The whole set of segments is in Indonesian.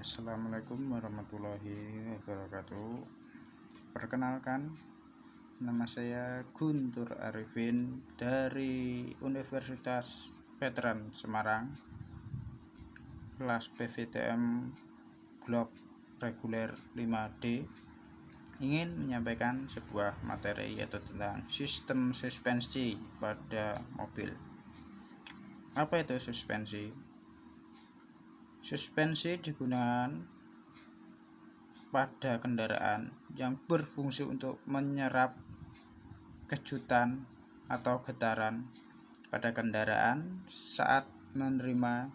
Assalamualaikum warahmatullahi wabarakatuh. Perkenalkan, nama saya Guntur Arifin dari Universitas Veteran Semarang, kelas PVTM Blok Reguler 5D, ingin menyampaikan sebuah materi yaitu tentang sistem suspensi pada mobil. Apa itu suspensi? Suspensi digunakan pada kendaraan yang berfungsi untuk menyerap kejutan atau getaran pada kendaraan saat menerima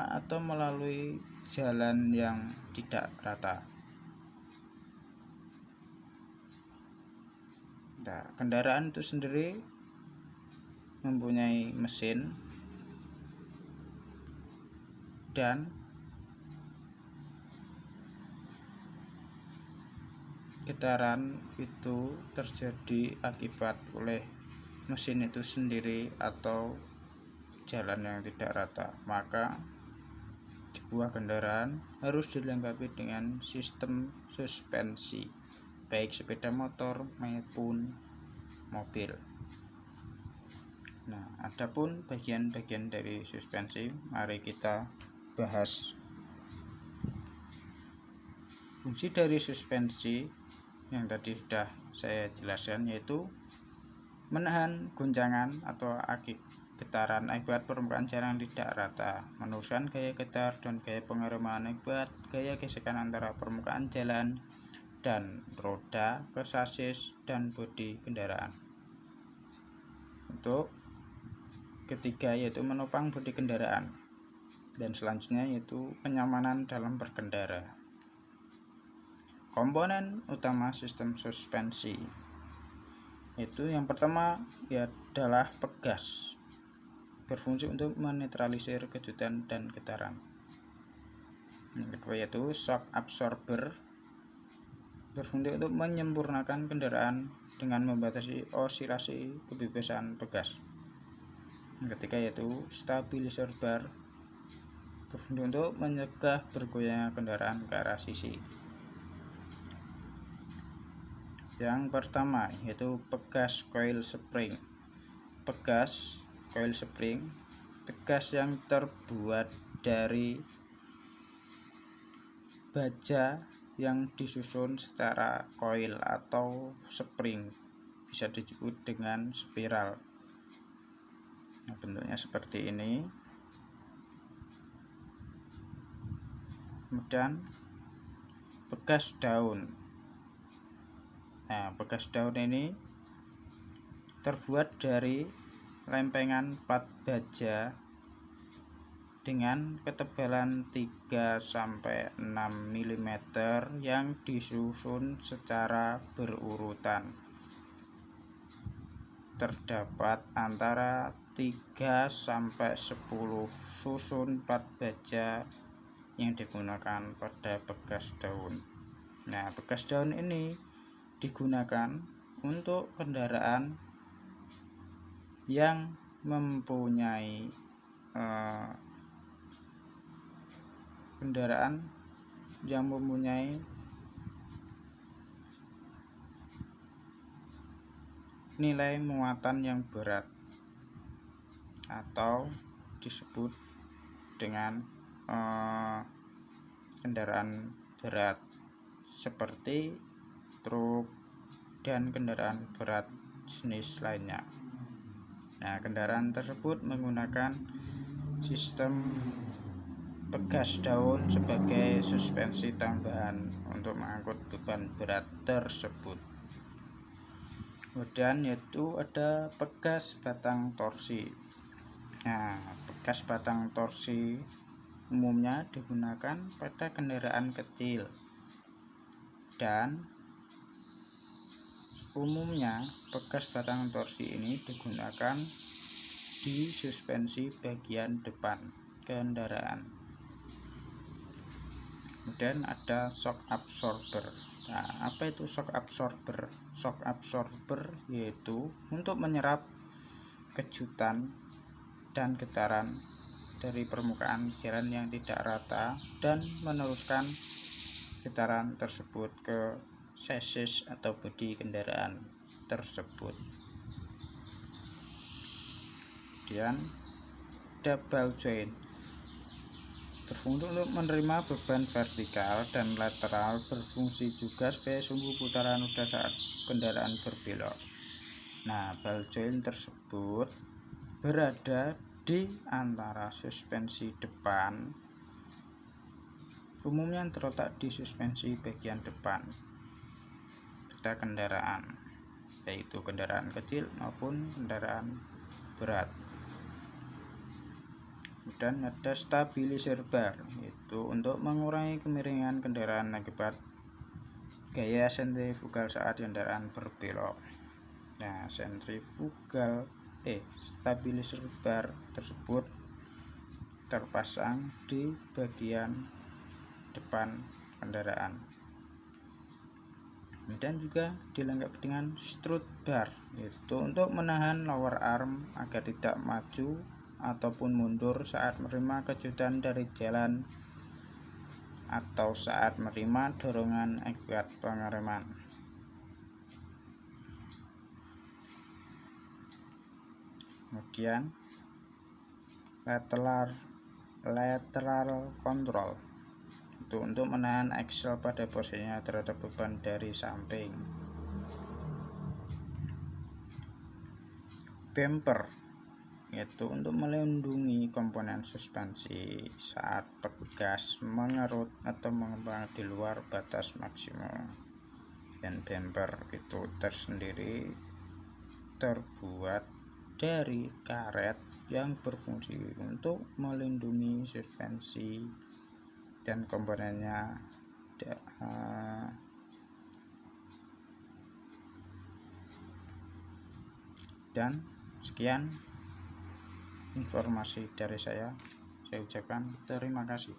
atau melalui jalan yang tidak rata. Nah, kendaraan itu sendiri mempunyai mesin dan getaran itu terjadi akibat oleh mesin itu sendiri atau jalan yang tidak rata. Maka sebuah kendaraan harus dilengkapi dengan sistem suspensi, baik sepeda motor maupun mobil. Nah, adapun bagian-bagian dari suspensi, mari kita bahas. Fungsi dari suspensi yang tadi sudah saya jelaskan yaitu menahan guncangan atau getaran akibat permukaan jalan tidak rata, meneruskan gaya getar dan gaya pengereman akibat gaya gesekan antara permukaan jalan dan roda ke sasis dan bodi kendaraan. Untuk ketiga yaitu menopang bodi kendaraan, dan selanjutnya yaitu kenyamanan dalam berkendara. Komponen utama sistem suspensi itu yang pertama adalah pegas, berfungsi untuk menetralisir kejutan dan getaran. Yang kedua yaitu shock absorber, berfungsi untuk menyempurnakan kendaraan dengan membatasi osilasi kebebasan pegas. Yang ketiga yaitu stabilizer bar, berfungsi untuk mencegah bergoyangnya kendaraan ke arah sisi. Yang pertama yaitu pegas coil spring. Pegas coil spring, pegas yang terbuat dari baja yang disusun secara coil atau spring, bisa disebut dengan spiral. Nah, bentuknya seperti ini. Kemudian pegas daun. Nah, pegas daun ini terbuat dari lempengan plat baja dengan ketebalan 3-6 mm yang disusun secara berurutan. Terdapat antara 3-10 susun plat baja yang digunakan pada pegas daun. Nah, pegas daun ini digunakan untuk kendaraan yang mempunyai nilai muatan yang berat atau disebut dengan kendaraan berat seperti truk dan kendaraan berat jenis lainnya. Nah, kendaraan tersebut menggunakan sistem pegas daun sebagai suspensi tambahan untuk mengangkut beban berat tersebut. Kemudian yaitu ada pegas batang torsi. Nah, pegas batang torsi umumnya digunakan pada kendaraan kecil, dan umumnya pegas batang torsi ini digunakan di suspensi bagian depan kendaraan. Kemudian ada shock absorber. Nah, apa itu shock absorber? Shock absorber yaitu untuk menyerap kejutan dan getaran dari permukaan jalan yang tidak rata dan meneruskan getaran tersebut ke chassis atau bodi kendaraan tersebut. Kemudian double joint berfungsi untuk menerima beban vertikal dan lateral, berfungsi juga sebagai sumbu putaran roda saat kendaraan berbelok. Nah, ball joint tersebut berada di antara suspensi depan, umumnya terletak di suspensi bagian depan pada kendaraan, yaitu kendaraan kecil maupun kendaraan berat. Dan ada stabilizer bar, itu untuk mengurangi kemiringan kendaraan akibat gaya sentrifugal saat kendaraan berbelok. Nah, stabilizer bar tersebut terpasang di bagian depan kendaraan. Dan juga dilengkapi dengan strut bar, itu untuk menahan lower arm agar tidak maju ataupun mundur saat menerima kejutan dari jalan atau saat menerima dorongan akibat pengereman. Kemudian lateral control, itu untuk menahan axle pada posisinya terhadap beban dari samping. Bumper, yaitu untuk melindungi komponen suspensi saat pegas mengerut atau mengembang di luar batas maksimum. Dan bumper itu tersendiri terbuat dari karet yang berfungsi untuk melindungi suspensi dan komponennya. Dan sekian informasi dari saya ucapkan terima kasih.